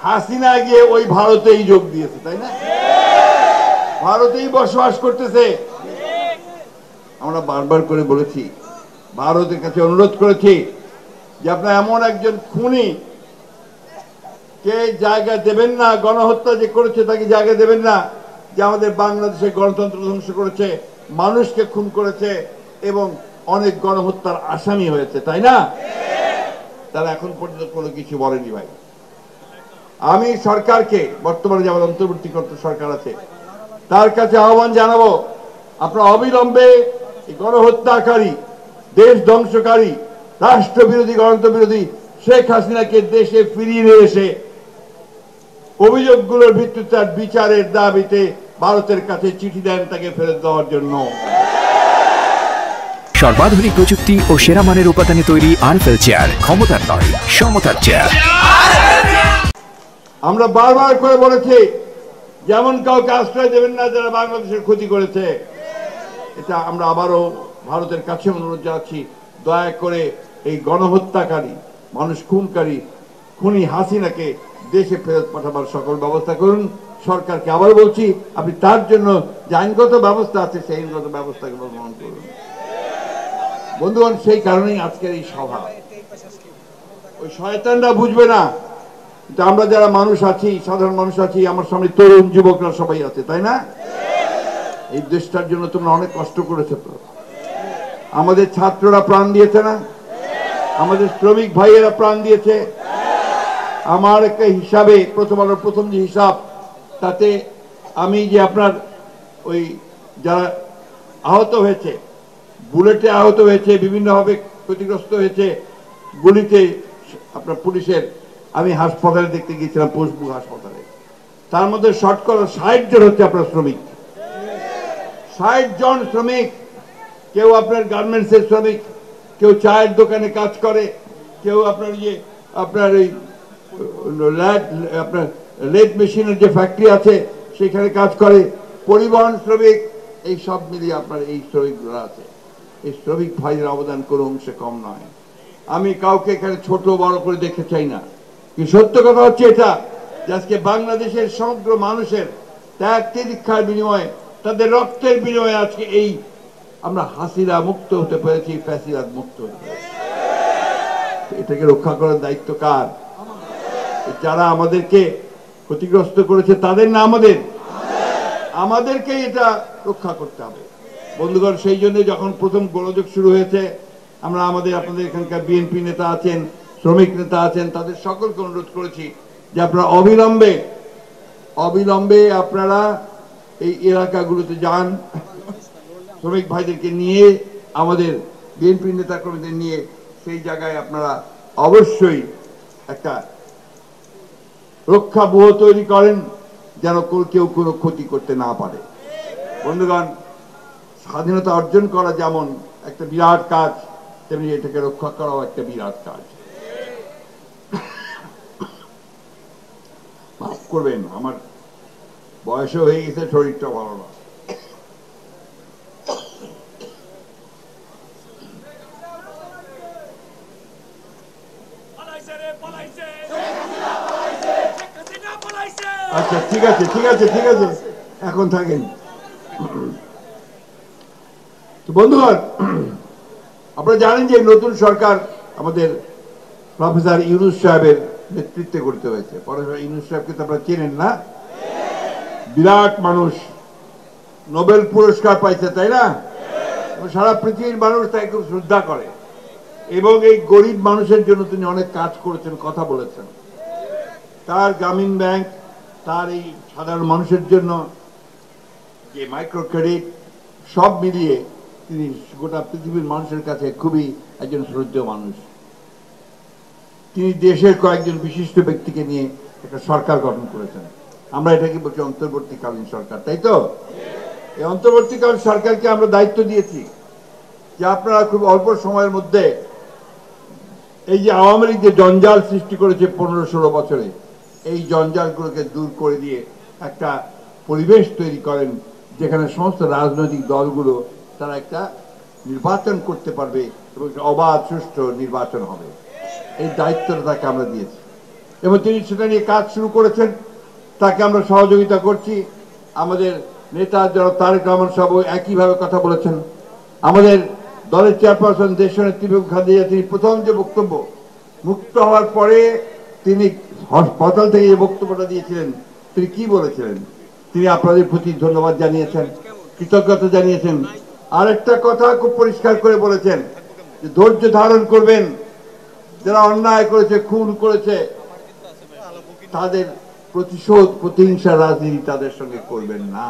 হাসিনা গিয়ে ওই ভারতেই যোগ দিয়েছে, তাই না? ভারতেই বসবাস করতেছে। আমরা বারবার করে বলেছি, ভারতের কাছে অনুরোধ করেছি যে আপনারা এমন একজন খুনি কে জায়গা দেবেন না, গণহত্যা যে করেছে তাকে জায়গা দেবেন না, যে আমাদের বাংলাদেশের গণতন্ত্র ধ্বংস করেছে, মানুষকে খুন করেছে এবং অনেক গণহত্যার আসামি হয়েছে, তাই না? তারা এখন পর্যন্ত কোনো কিছু বলেনি। ভাই, আমি সরকারকে, বর্তমানে যে আমাদের অন্তর্বর্তীকালীন সরকার আছে, তার কাছে আহ্বান জানাবো, আপনারা অবিলম্বে গণহত্যাকারী, দেশ ধ্বংসকারী, রাষ্ট্রবিরোধী, গণতন্ত্র বিরোধী শেখ হাসিনাকে দেশে ফিরিয়ে নিয়ে এসে অভিযোগগুলোর ভিত্তিতে তার বিচারের দাবিতে ভারতের কাছে চিঠি দেন তাকে ফেরত দেওয়ার জন্য। সর্বাধুনিক প্রযুক্তি ও সেরা মানের উপাদানে তৈরি আরএফএল চেয়ার, ক্ষমতার নয় সমতার চেয়ার। আমরা বারবার করে বলেছি, যেমন কাউকে আশ্রয় দেবেন না যারা বাংলাদেশের ক্ষতি করেছে। এটা আমরা আবারও ভারতের কাছে অনুরোধ জানাচ্ছি, দয়া করে এই গণহত্যাকারী, মানুষ খুনকারী, খুনি হাসিনাকে দেশে ফেরত পাঠাবার সকল ব্যবস্থা করুন। সরকারকে আবার বলছি, আপনি তার জন্য যে আইনগত ব্যবস্থা আছে সেই আইনগত ব্যবস্থাকে গ্রহণ করুন। বন্ধুগণ, সেই কারণেই আজকের এই সভা। ওই শয়তানরা বুঝবে না, কিন্তু আমরা যারা মানুষ আছি, সাধারণ মানুষ আছি, আমার সামনে তরুণ যুবকরা সবাই আছে, তাই না? এই দেশটার জন্য তোমরা অনেক কষ্ট করেছো তো। আমাদের ছাত্ররা প্রাণ দিয়েছে না? আমাদের শ্রমিক ভাইয়েরা প্রাণ দিয়েছে। আমার একটা হিসাবে, প্রথম আলোর প্রথম যে হিসাব, তাতে আমি যে আপনার ওই যারা আহত হয়েছে, বুলেটে আহত হয়েছে, বিভিন্নভাবে ক্ষতিগ্রস্ত হয়েছে, গুলিতে আপনার পুলিশের, আমি হাসপাতালে দেখতে গিয়েছিলাম, পোস্টবুক হাসপাতালে। তার মধ্যে শতকরা 60 জন হচ্ছে আপনার শ্রমিক। 60 জন শ্রমিক। কেউ আপনার গার্মেন্টসের শ্রমিক, কেউ চায়ের দোকানে কাজ করে, কেউ আপনার আপনার এই আপনার লেদ মেশিনের যে ফ্যাক্টরি আছে সেখানে কাজ করে, পরিবহন শ্রমিক, এই সব মিলিয়ে আপনার এই শ্রমিকগুলো আছে। এই শ্রমিক ভাইদের অবদান কোনো অংশে কম নয়। আমি কাউকে এখানে ছোট বড় করে দেখতে চাই না, কিন্তু সত্য কথা হচ্ছে এটা, যে আজকে বাংলাদেশের সমগ্র মানুষের ত্যাগ তিতিক্ষার বিনিময়ে, তাদের রক্তের বিনিময়ে আজকে এই আমরা হাসিনা মুক্ত হতে পেরেছি, ফ্যাসিবাদ মুক্ত হতে পেরেছি। এটাকে রক্ষা করার দায়িত্ব কার? যারা আমাদেরকে ক্ষতিগ্রস্ত করেছে তাদের না আমাদের? আমাদেরকে এটা রক্ষা করতে হবে। বন্ধুগণ, সেই জন্য যখন প্রথম গোলযোগ শুরু হয়েছে, আমরা আপনাদের এখানকার বিএনপি নেতা আছেন, শ্রমিক নেতা আছেন, তাদের সকলকে অনুরোধ করেছি যে আপনারা অবিলম্বে আপনারা এই এলাকাগুলোতে যান, শ্রমিক ভাইদেরকে নিয়ে, আমাদের বিএনপি নেতা কর্মীদের নিয়ে সেই জায়গায় আপনারা অবশ্যই একটা রক্ষা ব্যুহ তৈরি করেন, যেন কেউ কোনো ক্ষতি করতে না পারে। বন্ধুগণ, স্বাধীনতা অর্জন করা যেমন একটা বিরাট কাজ, তেমনি এটাকে রক্ষা করাও একটা বিরাট কাজ। মাফ করবেন, আমার বয়সও হয়ে গেছে, শরীরটা ভালো না। আচ্ছা, ঠিক আছে, এখন থাকেন। তো বন্ধুগণ, আপনারা জানেন যে নতুন সরকার আমাদের প্রফেসর ইউনূস সাহেবের নেতৃত্বে করতে হয়েছে। প্রফেসর ইউনূস সাহেবকে তো আপনারা চেনেন না? বিরাট মানুষ, নোবেল পুরস্কার পাইছে, তাই না? সারা পৃথিবীর মানুষ তাকে খুব শ্রদ্ধা করে, এবং এই গরিব মানুষের জন্য তিনি অনেক কাজ করেছেন, কথা বলেছেন। তার গ্রামীণ ব্যাংক, তার এই সাধারণ মানুষের জন্য যে মাইক্রো ক্রেডিট, সব মিলিয়ে তিনি গোটা পৃথিবীর মানুষের কাছে খুবই একজন শ্রদ্ধেয় মানুষ। তিনি দেশের কয়েকজন বিশিষ্ট ব্যক্তিকে নিয়ে একটা সরকার গঠন করেছেন। আমরা এটাকে বলছি অন্তর্বর্তীকালীন সরকার, তাই তো? এই অন্তর্বর্তীকালীন সরকারকে আমরা দায়িত্ব দিয়েছি যে আপনারা খুব অল্প সময়ের মধ্যে এই যে আওয়ামী লীগ যে জঞ্জাল সৃষ্টি করেছে 15-16 বছরে, এই জঞ্জালগুলোকে দূর করে দিয়ে একটা পরিবেশ তৈরি করেন যেখানে সমস্ত রাজনৈতিক দলগুলো তারা একটা নির্বাচন করতে পারবে এবং অবাধ সুষ্ঠু নির্বাচন হবে। এই দায়িত্বটা তাকে আমরা দিয়েছি। এবং তিনি সেটা নিয়ে কাজ শুরু করেছেন। তাকে আমরা সহযোগিতা করছি। আমাদের নেতা যারা তারেক রহমান সাহেব একইভাবে কথা বলেছেন। আমাদের দলের চেয়ারপারসন দেশনেত্রী বেগম খালেদা, তিনি প্রথম যে বক্তব্য মুক্ত হওয়ার পরে তিনি হাসপাতাল থেকে যে বক্তব্যটা দিয়েছিলেন, তিনি কি বলেছিলেন? তিনি আপনাদের প্রতি ধন্যবাদ জানিয়েছেন, কৃতজ্ঞতা জানিয়েছেন। আরেকটা কথা খুব পরিষ্কার করে বলেছেন যে ধৈর্য ধারণ করবেন, যারা অন্যায় করেছে, খুন করেছে, তাদের প্রতিশোধ প্রতিহিংসা রাজনীতি তাদের সঙ্গে করবেন না।